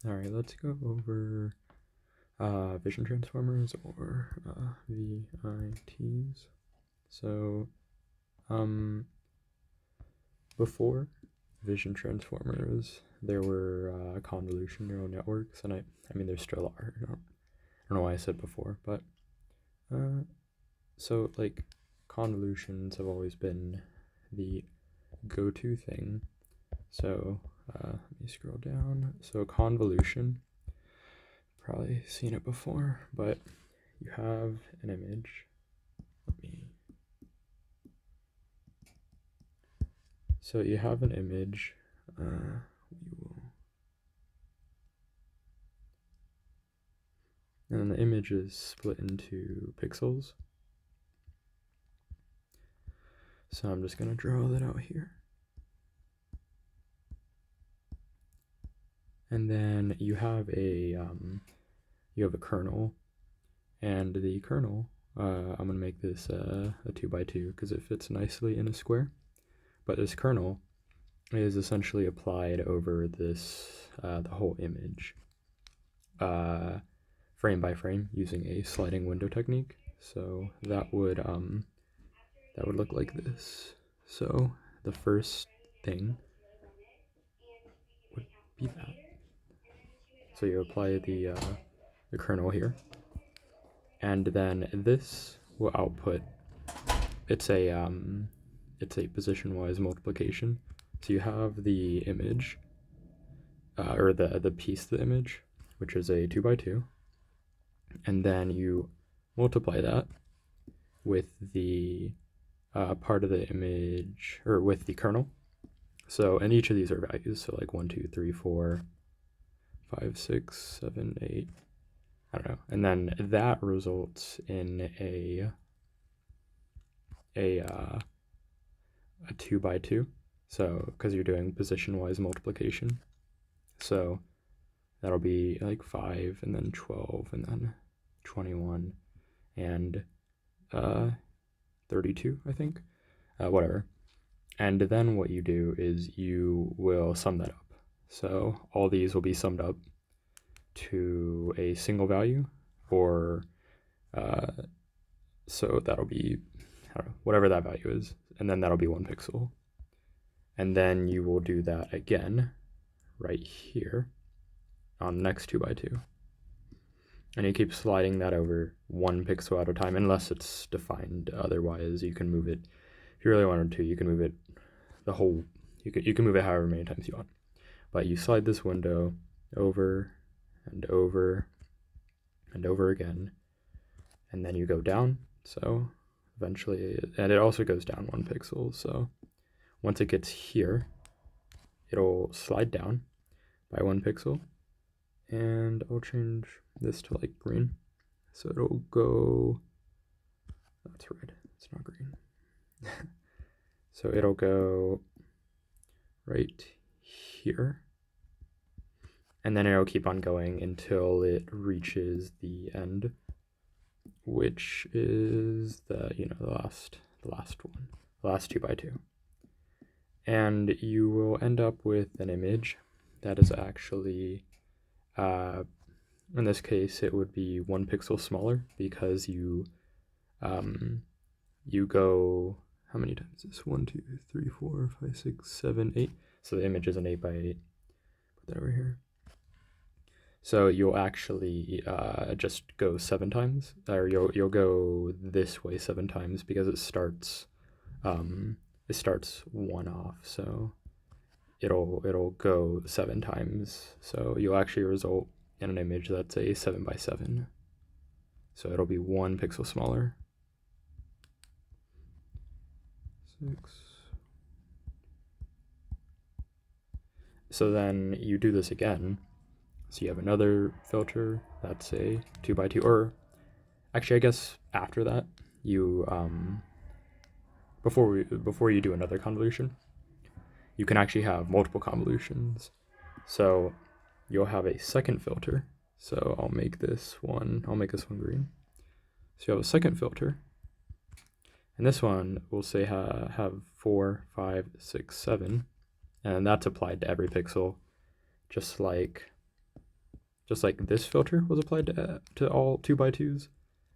All right, let's go over vision transformers, or ViTs. So, before vision transformers, there were convolution neural networks, and I mean, there still are. I don't know why I said before, but so like convolutions have always been the go-to thing. So let me scroll down. So convolution, probably seen it before, but you have an image. So you have an image. We will, and the image is split into pixels. So I'm just gonna draw that out here. And then you have a kernel, and the kernel, I'm gonna make this a 2x2 because it fits nicely in a square. But this kernel is essentially applied over this the whole image, frame by frame, using a sliding window technique. So that would look like this. So the first thing would be that. So you apply the kernel here, and then this will output. It's a position-wise multiplication. So you have the image, or the piece of the image, which is a 2x2, and then you multiply that with the part of the image, or with the kernel. So, and each of these are values. So like 1, 2, 3, 4, 5, 6, 7, 8. I don't know. And then that results in a 2x2. So, because you're doing position-wise multiplication. So that'll be like 5, and then 12, and then 21, and 32, I think. Whatever. And then what you do is you will sum that up. So all these will be summed up to a single value, or so that'll be, I don't know, whatever that value is, and then that'll be 1 pixel. And then you will do that again right here on the next 2x2. And you keep sliding that over 1 pixel at a time, unless it's defined otherwise. You can move it, if you really wanted to, you can move it the whole, you can move it however many times you want. But you slide this window over and over and over again, and then you go down. So eventually, and it also goes down 1 pixel. So once it gets here, it'll slide down by 1 pixel, and I'll change this to like green. So it'll go, that's red, it's not green. So it'll go right here, and then it'll keep on going until it reaches the end, which is the last one, the last 2x2. And you will end up with an image that is actually, in this case, it would be 1 pixel smaller, because you go, how many times is this? 1, 2, 3, 4, 5, 6, 7, 8. So the image is an 8x8. Put that over here. So you'll actually just go 7 times, or you'll go this way 7 times, because it starts 1 off. So it'll go 7 times. So you'll actually result in an image that's a 7x7. So it'll be 1 pixel smaller. 6. So then you do this again. So you have another filter that's a 2x2, or actually, I guess after that, you before you do another convolution, you can actually have multiple convolutions. So you'll have a second filter. So I'll make this one green. So you have a second filter, and this one will say have 4, 5, 6, 7, and that's applied to every pixel, just like just like this filter was applied to all 2x2s,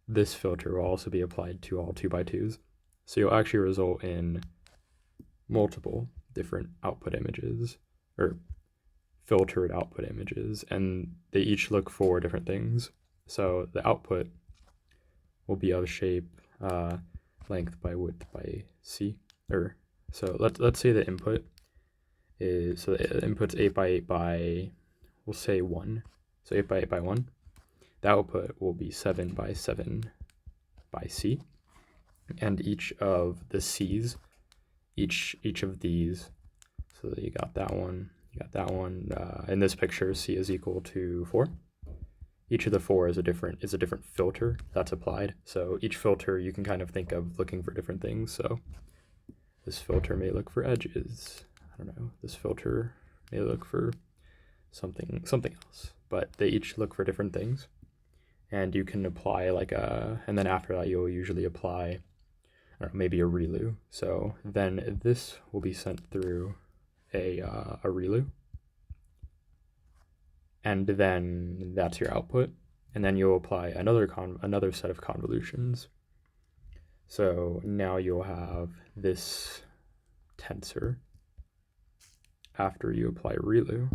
this filter will also be applied to all 2x2s. So you'll actually result in multiple different output images, or filtered output images, and they each look for different things. So the output will be of shape length by width by c, or so let's say the input is, so the input's 8 by 8 by, we'll say 1, so 8 by 8 by 1. The output will be 7 by 7 by c, and each of the c's, each of these, so you got that one, you got that one. In this picture, c is equal to 4. Each of the 4 is a different filter that's applied. So each filter you can kind of think of looking for different things. So this filter may look for edges. I don't know. This filter may look for something else. But they each look for different things. And you can apply like and then after that you'll usually apply, I don't know, maybe a ReLU. So then this will be sent through a ReLU. And then that's your output, and then you'll apply another set of convolutions. So now you'll have this tensor after you apply ReLU,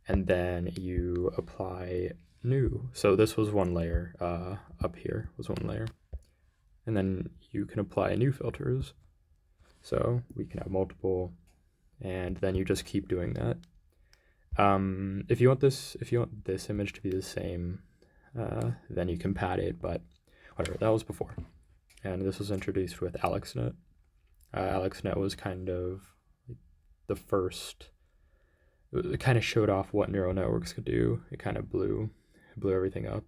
and then you apply new. So this was one layer, up here was one layer, and then you can apply new filters. So we can have multiple, and then you just keep doing that. If you want this image to be the same, then you can pad it, but whatever, that was before. And this was introduced with AlexNet. AlexNet was kind of the first, it kind of showed off what neural networks could do. It kind of blew everything up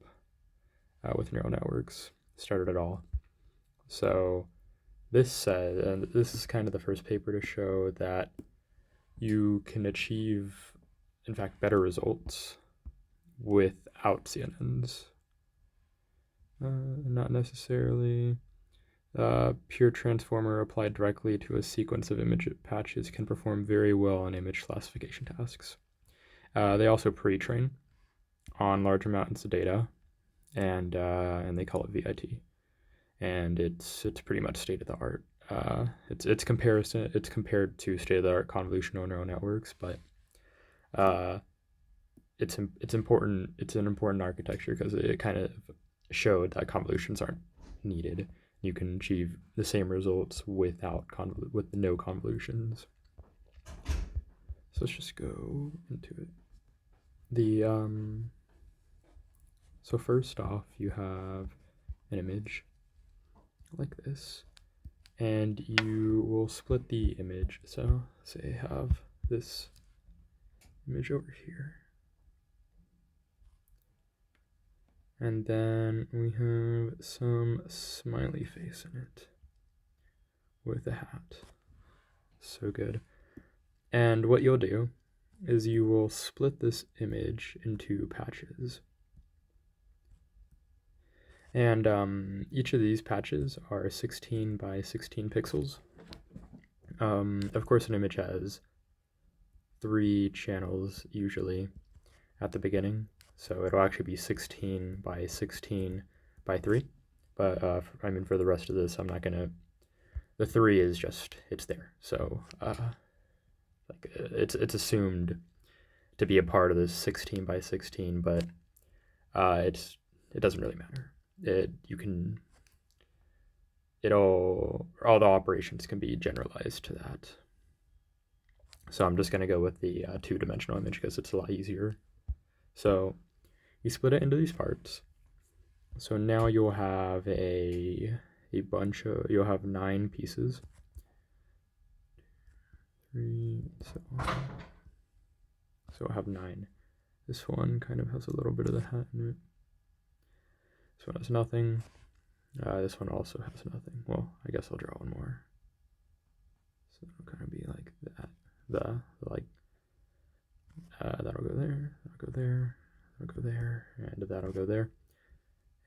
with neural networks, started it all. So this said, and this is kind of the first paper to show that you can achieve, in fact, better results without CNNs. Not necessarily. Pure transformer applied directly to a sequence of image patches can perform very well on image classification tasks. They also pre-train on large amounts of data, and they call it ViT, and it's pretty much state of the art. It's compared to state-of-the-art convolutional neural networks, but it's important. It's an important architecture because it kind of showed that convolutions aren't needed. You can achieve the same results with no convolutions. So let's just go into it. So first off, you have an image like this, and you will split the image. So say I have this image over here, and then we have some smiley face in it with a hat. So good. And what you'll do is you will split this image into patches. And each of these patches are 16 by 16 pixels. Of course, an image has 3 channels usually at the beginning, so it'll actually be 16 by 16 by 3. But I mean, for the rest of this, I'm not gonna. The 3 is just, it's there. So like it's assumed to be a part of this 16 by 16, but it doesn't really matter. All the operations can be generalized to that. So I'm just going to go with the 2-dimensional image because it's a lot easier. So you split it into these parts. So now you'll have you'll have 9 pieces. 3, so I'll have 9. This one kind of has a little bit of the hat in it. This one has nothing. This one also has nothing. Well, I guess I'll draw one more. So it'll kind of be like that. That'll go there, that'll go there, that'll go there, and that'll go there,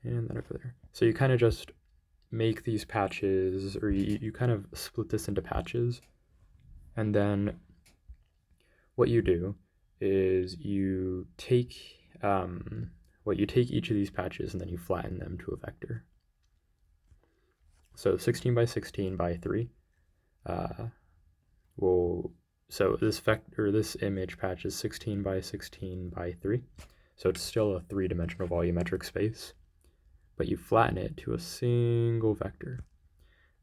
and that'll go there. So you kind of just make these patches, or you kind of split this into patches, and then what you do is you take you take each of these patches and then you flatten them to a vector. So 16 by 16 by 3 so this image patch is 16 by 16 by 3. So it's still a three-dimensional volumetric space, but you flatten it to a single vector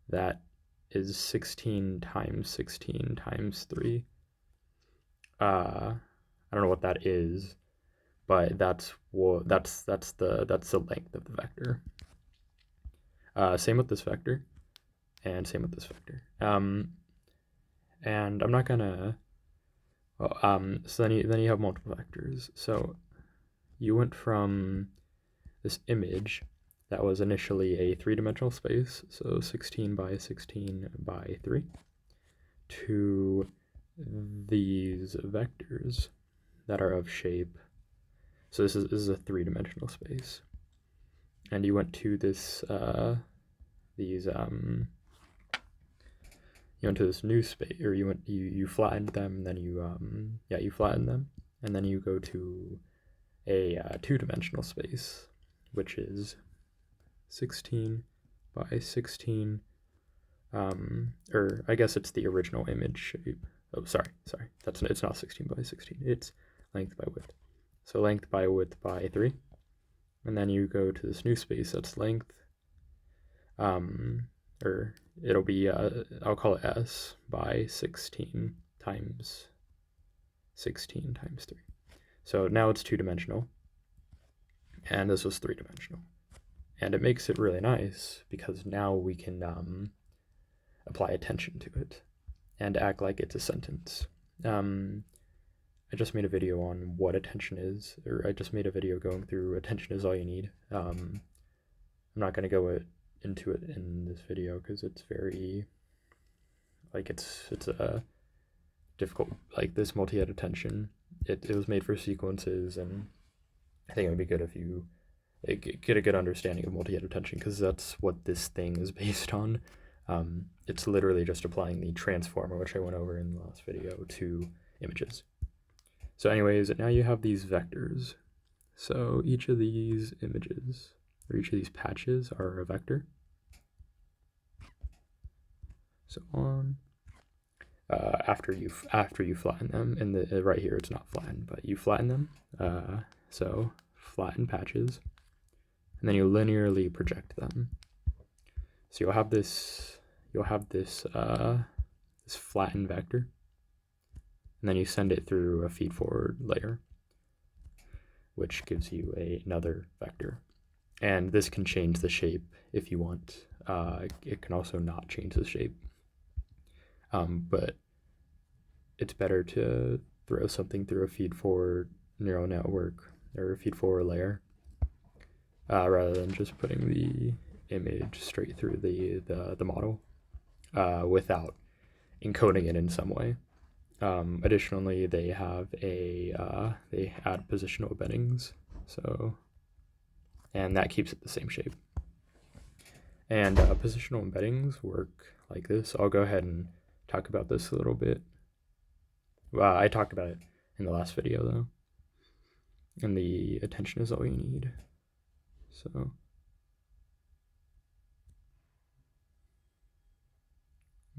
that is 16 times 16 times 3. I don't know what that is, but that's the length of the vector. Same with this vector, and same with this vector. And I'm not gonna. So then you have multiple vectors. So you went from this image that was initially a three-dimensional space, so 16 by 16 by 3, to these vectors that are of shape. So this is a three-dimensional space, and you went to this you went to this new space, or you flattened them, and then you flattened them, and then you go to a two-dimensional space, which is 16 by 16, or I guess it's the original image shape. Oh, sorry, it's not 16 by 16, it's length by width. So length by width by 3, and then you go to this new space that's length, or it'll be, I'll call it S by 16 times 16 times 3. So now it's two-dimensional, and this was three-dimensional. And it makes it really nice because now we can apply attention to it and act like it's a sentence. I just made a video on what attention is, or I just made a video going through attention is all you need. I'm not going to go into it in this video because it's very, like, it's a difficult, like, this multi-head attention. It was made for sequences, and I think it would be good if you get a good understanding of multi-head attention, because that's what this thing is based on. It's literally just applying the transformer, which I went over in the last video, to images. So anyways, now you have these vectors. So each of these images, or each of these patches, are a vector. So on. After you flatten them, and right here it's not flattened, but you flatten them. So flatten patches, and then you linearly project them. So you'll have this this flattened vector, and then you send it through a feed forward layer, which gives you another vector. And this can change the shape if you want. It can also not change the shape. But it's better to throw something through a feed forward neural network or a feed forward layer rather than just putting the image straight through the model without encoding it in some way. Additionally, they have they add positional embeddings, and that keeps it the same shape. And positional embeddings work like this. I'll go ahead and talk about this a little bit. I talked about it in the last video though. And the attention is all you need. So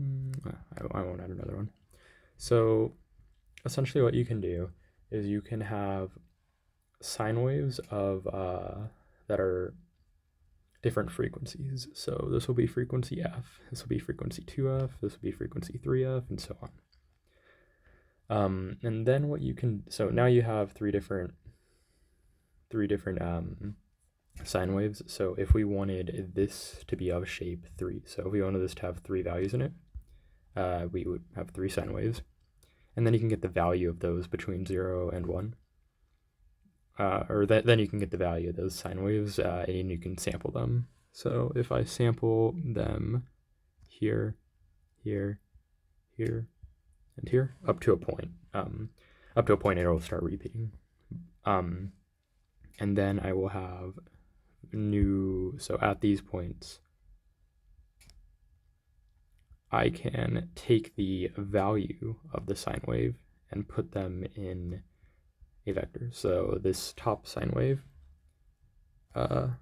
I won't add another one. So essentially what you can do is you can have sine waves of that are different frequencies. So this will be frequency F, this will be frequency 2F, this will be frequency 3F, and so on. And then what you can, so now you have three different sine waves. So if we wanted this to be of shape 3, so if we wanted this to have 3 values in it, we would have 3 sine waves, and then you can get the value of those between 0 and 1. Then you can get the value of those sine waves, and you can sample them. So if I sample them here, here, here, and here, up to a point it will start repeating. And then I will have so at these points, I can take the value of the sine wave and put them in a vector. So this top sine wave, will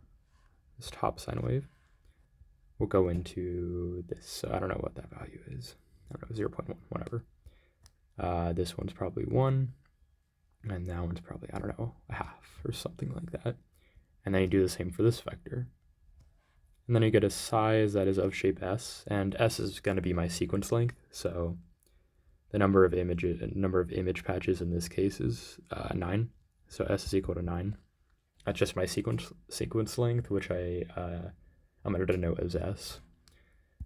go into this. So I don't know what that value is. I don't know, 0.1, whatever. This one's probably 1, and that one's probably, I don't know, a half or something like that. And then you do the same for this vector. And then you get a size that is of shape S, and S is going to be my sequence length. So the number of image patches in this case is 9. So S is equal to 9. That's just my sequence length, which I'm going to denote as S.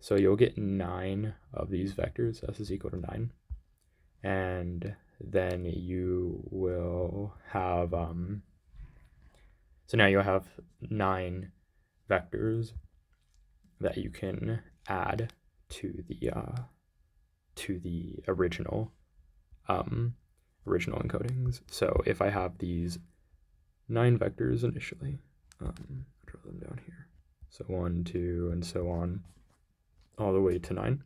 So you'll get 9 of these vectors. S is equal to 9. And then you will have, so now you'll have 9 vectors that you can add to the original encodings. So if I have these 9 vectors initially, I'll draw them down here. So 1, 2, and so on, all the way to 9.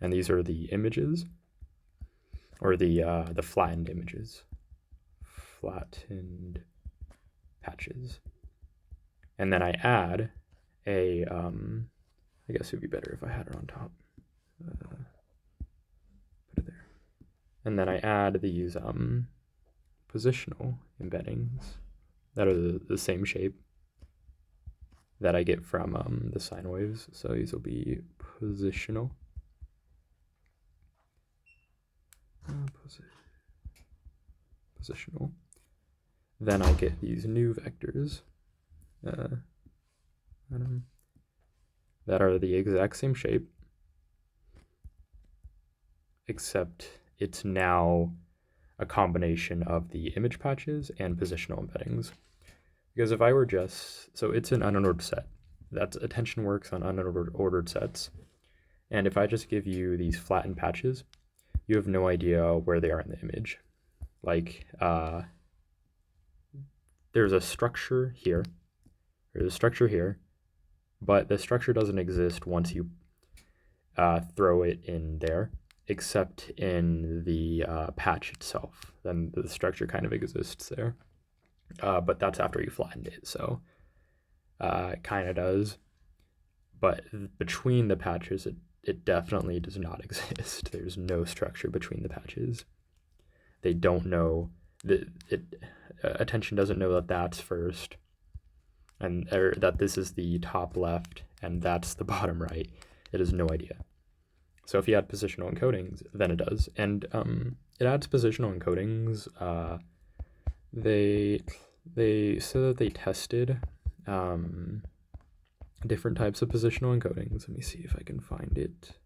And these are the images, or the flattened images, flattened patches. And then I add a, I guess it would be better if I had it on top. Put it there. And then I add these positional embeddings that are the same shape that I get from the sine waves. So these will be positional. Positional. Then I get these new vectors that are the exact same shape, except it's now a combination of the image patches and positional embeddings. Because if I were just, so it's an unordered set. That's attention works on unordered sets. And if I just give you these flattened patches, you have no idea where they are in the image. Like, there's a structure here, but the structure doesn't exist once you throw it in there, except in the patch itself. Then the structure kind of exists there, but that's after you flattened it, so it kind of does. But between the patches, it definitely does not exist. There's no structure between the patches. They don't know attention doesn't know that that's first, and that this is the top left and that's the bottom right. It has no idea. So if you add positional encodings, then it does. And it adds positional encodings. They said that they tested different types of positional encodings. Let me see if I can find it.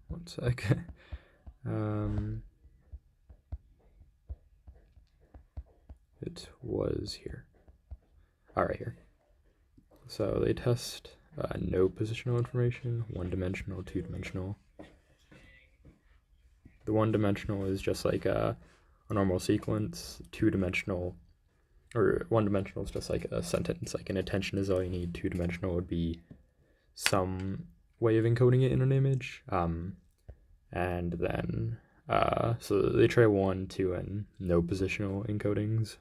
One sec. It was here. All right, here. So they test no positional information, one-dimensional, two-dimensional. The one-dimensional is just like a normal sequence. Two-dimensional, or one-dimensional is just like a sentence. Like an attention is all you need. Two-dimensional would be some way of encoding it in an image. And then, so they try 1, 2, and no positional encodings.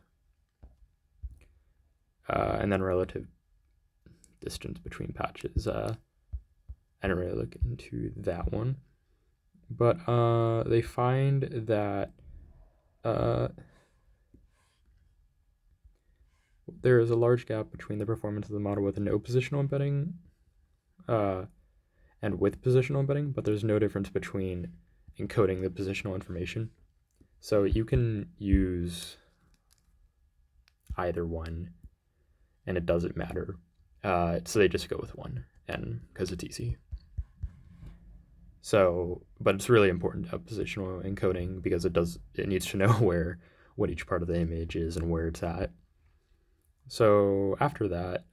And then relative distance between patches. I didn't really look into that one. But they find that there is a large gap between the performance of the model with no positional embedding and with positional embedding, but there's no difference between encoding the positional information. So you can use either one, and it doesn't matter. So they just go with one, and because it's easy. So, but it's really important to have positional encoding because it needs to know what each part of the image is and where it's at. So after that,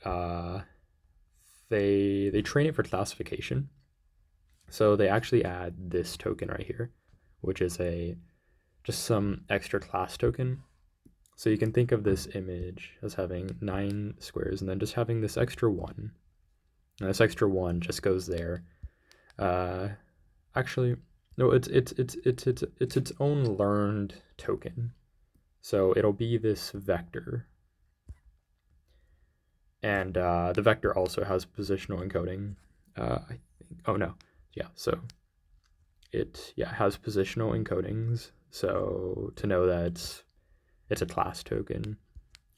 they train it for classification. So they actually add this token right here, which is just some extra class token. So you can think of this image as having 9 squares and then just having this extra 1. And this extra 1 just goes there Actually, no, it's its own learned token. So it'll be this vector, and the vector also has positional encoding. I think. Oh no, yeah. So it has positional encodings. So to know that it's a class token,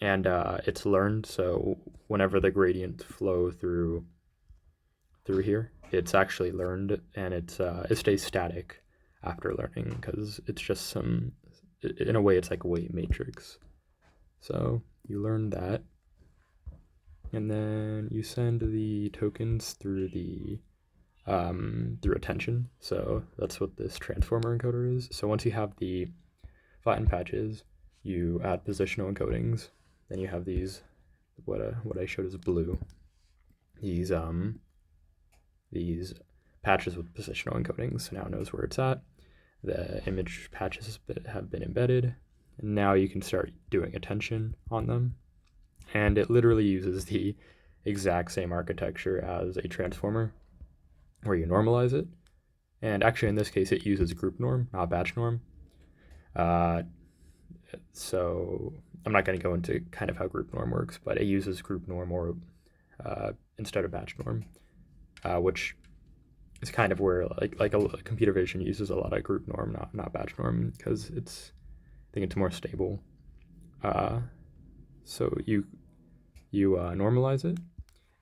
and it's learned. So whenever the gradients flow through here, it's actually learned, and it stays static after learning because it's just some. In a way, it's like a weight matrix. So you learn that, and then you send the tokens through the through attention. So that's what this transformer encoder is. So once you have the flattened patches, you add positional encodings. Then you have these, what I showed is blue. These patches with positional encodings. So now it knows where it's at. The image patches have been embedded, and now you can start doing attention on them. And it literally uses the exact same architecture as a transformer, where you normalize it. And actually, in this case, it uses group norm, not batch norm. So I'm not going to go into kind of how group norm works, but it uses group norm or instead of batch norm, which is kind of where like a computer vision uses a lot of group norm, not batch norm, because I think it's more stable. So you normalize it,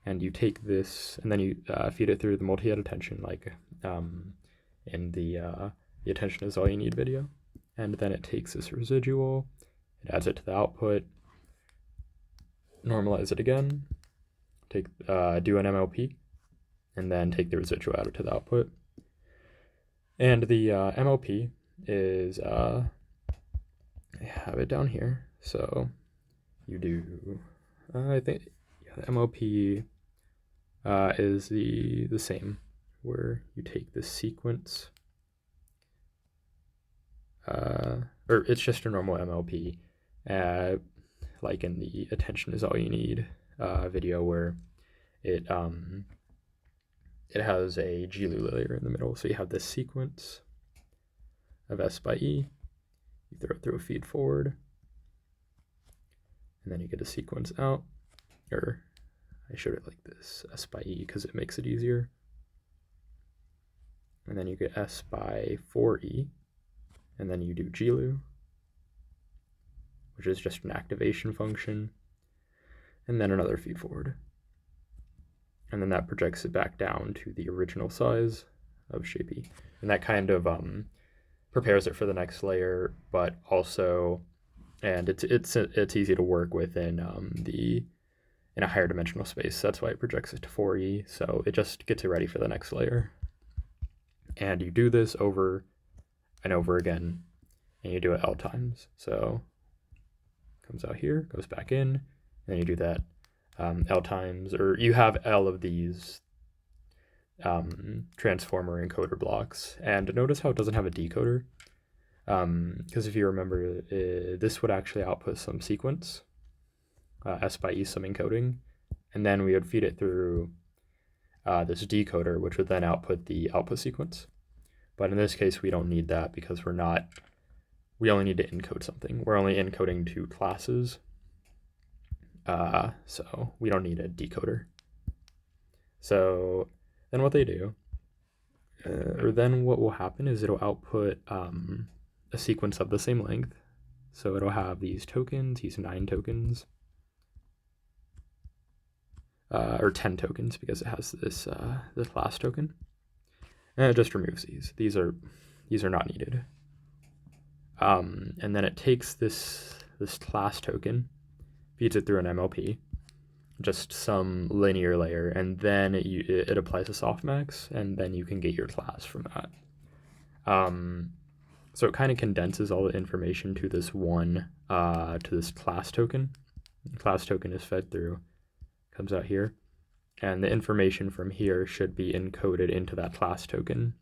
and you take this, and then you feed it through the multi-head attention, like in the attention is all you need video, and then it takes this residual, it adds it to the output, normalize it again, take do an MLP, and then take the residual, add it to the output. And the MLP is I have it down here. So you do I think the MLP is the same, where you take this sequence, or it's just a normal MLP, like in the attention is all you need video, where it has a GLU layer in the middle. So you have this sequence of S by E, you throw it through a feed forward, and then you get a sequence out, or I showed it like this, S by E, because it makes it easier. And then you get S by 4E, and then you do GLU, which is just an activation function, and then another feed forward. And then that projects it back down to the original size of shape E. And that kind of prepares it for the next layer, but also, and it's easy to work with in a higher dimensional space. That's why it projects it to 4E. So it just gets it ready for the next layer. And you do this over and over again, and you do it L times. So it comes out here, goes back in, and then you do that L times, or you have L of these transformer encoder blocks. And notice how it doesn't have a decoder, because if you remember, this would actually output some sequence, S by E some encoding, and then we would feed it through this decoder, which would then output the output sequence. But in this case, we don't need that, because we only need to encode something. We're only encoding two classes, so we don't need a decoder. So then what they do, or then what will happen is it'll output a sequence of the same length. So it'll have these tokens, these 9 tokens, or 10 tokens, because it has this class token. And it just removes these. These are not needed. And then it takes this class token, feeds it through an MLP, just some linear layer, and then it applies a softmax, and then you can get your class from that. So it kind of condenses all the information to this class token. The class token is fed through, comes out here, and the information from here should be encoded into that class token.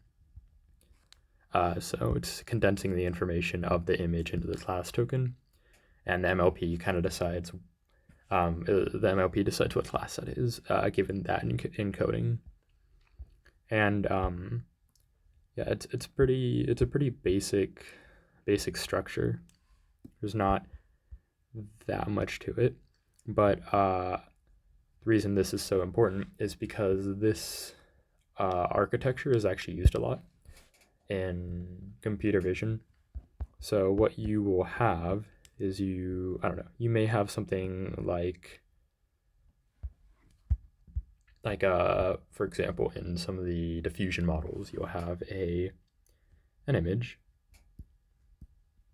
So it's condensing the information of the image into the class token, and the MLP kind of decides. The MLP decides what class that is, given that encoding. And yeah, it's a pretty basic structure. There's not that much to it, but the reason this is so important is because this architecture is actually used a lot in computer vision. So what you will have is I don't know, you may have something like for example, in some of the diffusion models, you'll have an image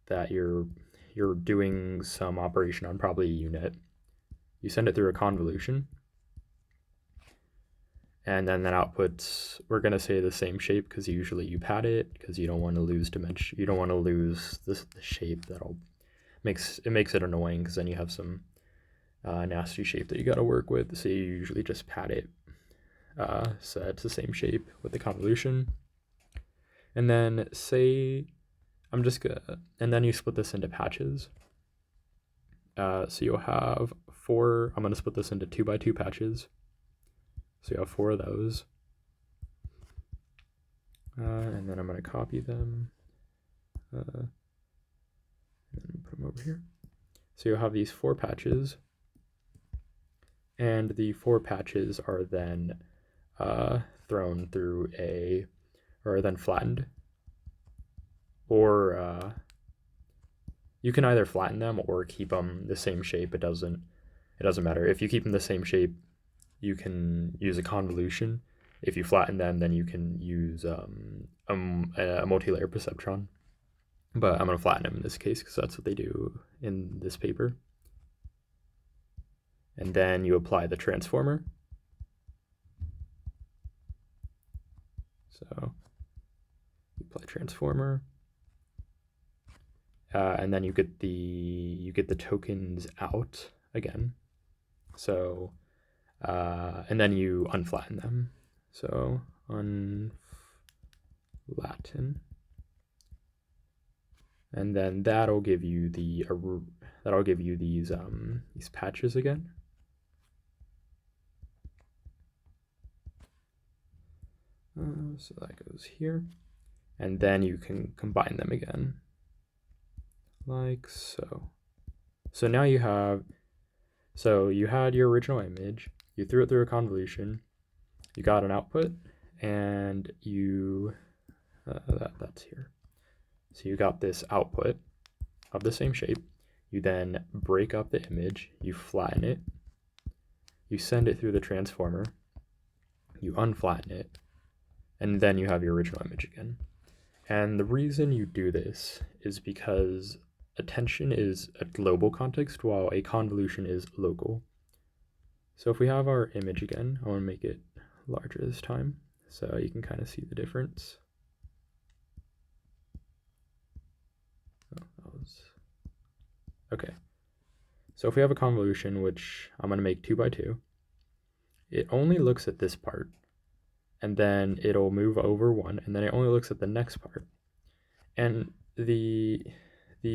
that you're doing some operation on, probably a unit. You send it through a convolution, and then that outputs, we're going to say the same shape because usually you pad it because you don't want to lose dimension. You don't want to lose the shape. Makes it annoying because then you have some nasty shape that you got to work with. So you usually just pad it so it's the same shape with the convolution. And then say and then you split this into patches. So you'll have 4. I'm going to split this into 2x2 patches. So you have 4 of those. And then I'm going to copy them. And put them over here. So you'll have these 4 patches. And the 4 patches are then thrown through or then flattened. Or you can either flatten them or keep them the same shape. It doesn't matter. If you keep them the same shape, you can use a convolution. If you flatten them, then you can use a multi-layer perceptron. But I'm going to flatten them in this case because that's what they do in this paper. And then you apply the transformer. So you apply transformer. And then you get the tokens out again. So and then you unflatten them. So unflatten, and then that'll give you these patches again. So that goes here, and then you can combine them again, like so. So now you have, you had your original image, you threw it through a convolution, you got an output, and that's here. So you got this output of the same shape. You then break up the image, you flatten it, you send it through the transformer, you unflatten it, and then you have your original image again. And the reason you do this is because attention is a global context while a convolution is local. So if we have our image again, I want to make it larger this time so you can kind of see the difference. Okay. So if we have a convolution, which I'm going to make 2x2, it only looks at this part, and then it'll move over 1, and then it only looks at the next part. And the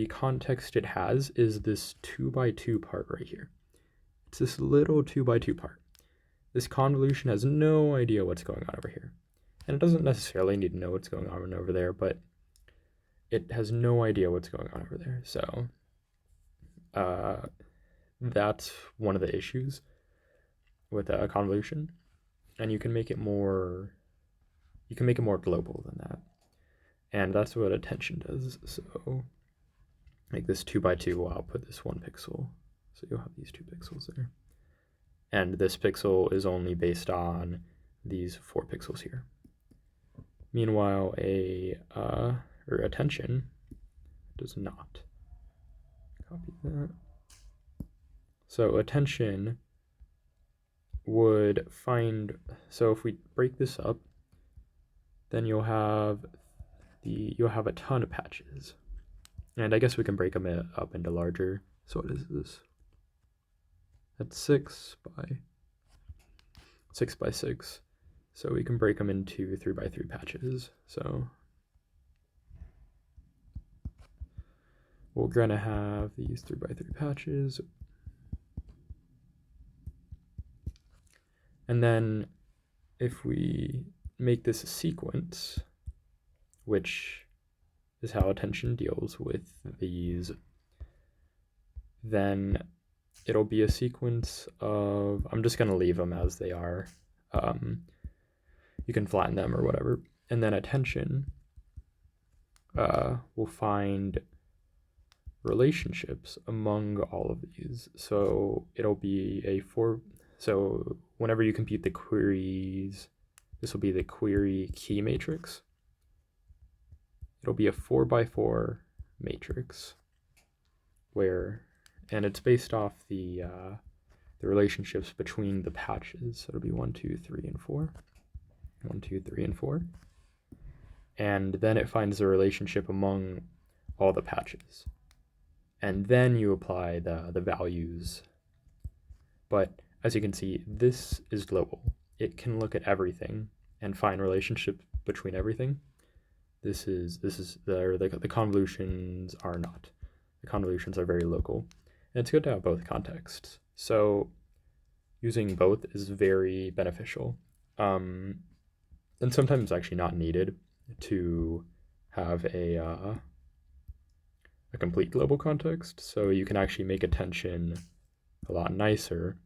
context it has is this 2x2 part right here. It's this little 2x2 part. This convolution has no idea what's going on over here. And it doesn't necessarily need to know what's going on over there, but it has no idea what's going on over there. So that's one of the issues with a convolution. And you can make it more global than that. And that's what attention does. So like this 2x2 will output this 1 pixel. So you'll have these 2 pixels there. And this pixel is only based on these 4 pixels here. Meanwhile, attention does not. Copy that. So attention would find, so if we break this up, then you'll have a ton of patches. And I guess we can break them up into larger. So what is this? That's 6 by 6. So we can break them into 3x3 patches. So we're gonna have these 3x3 patches. And then if we make this a sequence, which is how attention deals with these, then it'll be a sequence of, I'm just going to leave them as they are. You can flatten them or whatever. And then attention will find relationships among all of these. So it'll be so whenever you compute the queries, this will be the query key matrix. It'll be a 4x4 matrix and it's based off the relationships between the patches. So it'll be 1, 2, 3, and 4. 1, 2, 3, and 4. And then it finds the relationship among all the patches. And then you apply the values. But as you can see, this is global. It can look at everything and find relationships between everything. The convolutions are not. The convolutions are very local. And it's good to have both contexts. So using both is very beneficial. And sometimes actually not needed to have a complete global context. So you can actually make attention a lot nicer,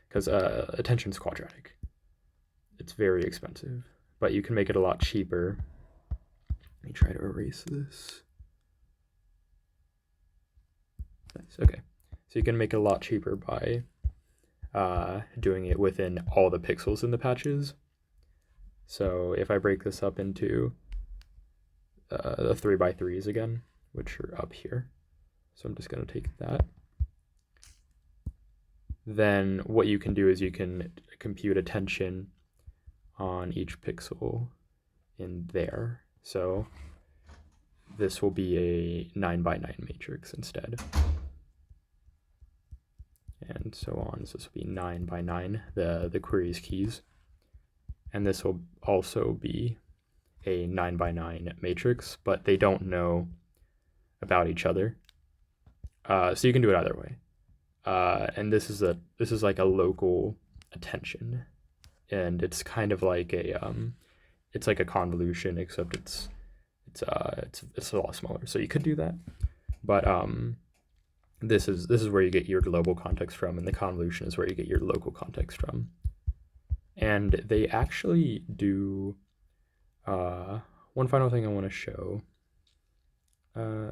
because attention is quadratic. It's very expensive, but you can make it a lot cheaper. Let me try to erase this. Nice. Okay, so you can make it a lot cheaper by doing it within all the pixels in the patches. So if I break this up into the 3x3s again, which are up here, so I'm just going to take that. Then what you can do is you can compute attention on each pixel in there. So this will be a 9x9 matrix instead. And so on. So this will be 9x9, the query's keys. And this will also be a 9x9 matrix, but they don't know about each other. So you can do it either way. And this is like a local attention, and it's kind of like it's like a convolution, except it's a lot smaller. So you could do that, but this is where you get your global context from, and the convolution is where you get your local context from. And they actually do one final thing I want to show, they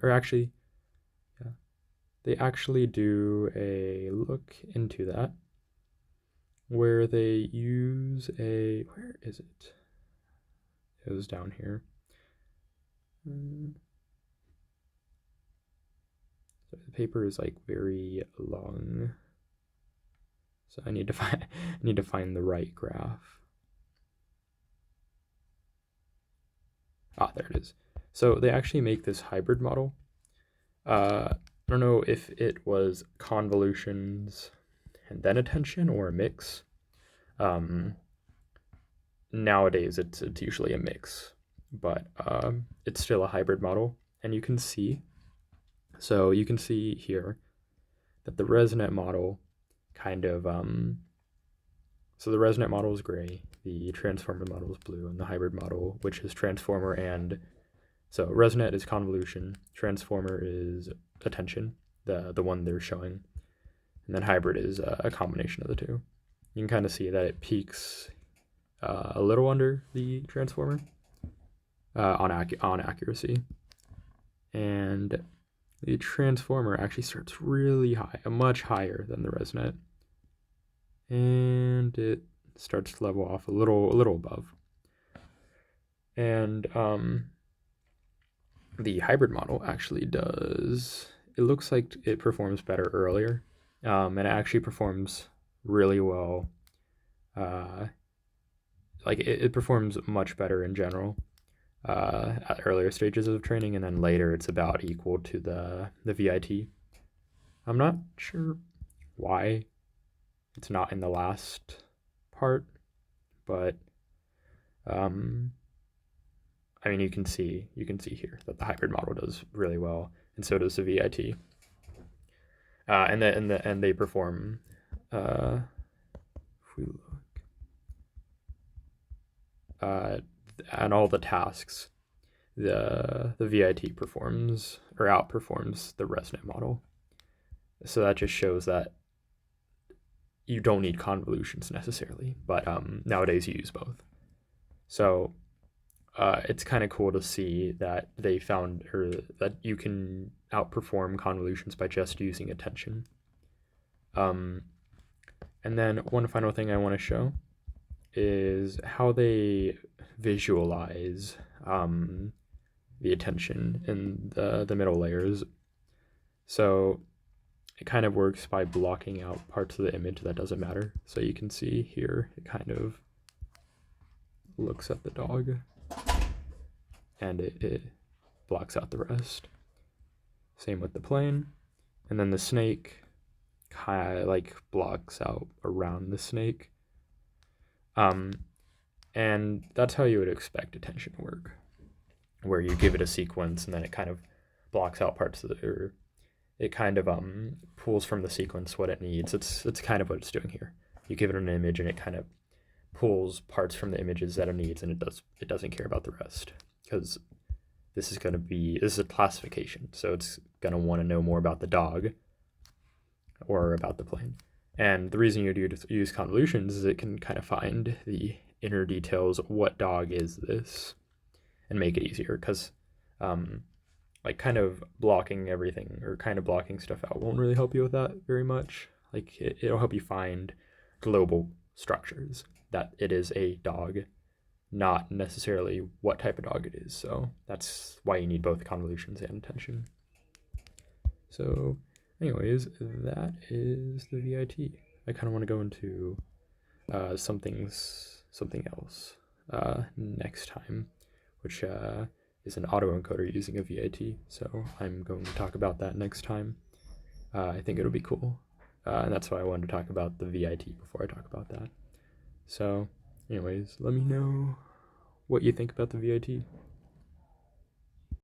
actually do a look into that, where they use where is it? It was down here. So the paper is like very long, so I need to find the right graph. There it is. So they actually make this hybrid model. I don't know if it was convolutions and then attention or a mix. Nowadays it's usually a mix, but it's still a hybrid model, and you can see here that the ResNet model kind of so the ResNet model is gray, the transformer model is blue, and the hybrid model, which is transformer and so ResNet is convolution, transformer is attention, the one they're showing, and then hybrid is a combination of the two. You can kind of see that it peaks a little under the transformer on accuracy, and the transformer actually starts really high, much higher than the ResNet, and it starts to level off a little above. And the hybrid model actually does, it looks like it performs better earlier, and it actually performs really well. Like it performs much better in general at earlier stages of training, and then later it's about equal to the ViT. I'm not sure why it's not in the last part, but I mean, you can see here that the hybrid model does really well, and so does the ViT. And they perform. If we look, and all the tasks, the ViT performs or outperforms the ResNet model. So that just shows that you don't need convolutions necessarily, but nowadays you use both. So it's kind of cool to see that they found, or that you can outperform convolutions by just using attention. And then one final thing I want to show is how they visualize the attention in the middle layers. So it kind of works by blocking out parts of the image that doesn't matter. So you can see here, it kind of looks at the dog and it blocks out the rest. Same with the plane. And then the snake kind of like blocks out around the snake. And that's how you would expect attention to work, where you give it a sequence and then it kind of blocks out parts of the, or it kind of pulls from the sequence what it needs. It's kind of what it's doing here. You give it an image and it kind of pulls parts from the images that it needs, and it doesn't care about the rest, because this is a classification, so it's gonna want to know more about the dog or about the plane. And the reason you use convolutions is it can kind of find the inner details. What dog is this? And make it easier, because like kind of blocking everything or kind of blocking stuff out won't really help you with that very much. Like it'll help you find global structures, that it is a dog, not necessarily what type of dog it is. So that's why you need both convolutions and attention. So anyways, that is the ViT. I kind of want to go into something else next time, which is an autoencoder using a ViT. So I'm going to talk about that next time. I think it'll be cool. And that's why I wanted to talk about the ViT before I talk about that. So anyways, let me know what you think about the ViT.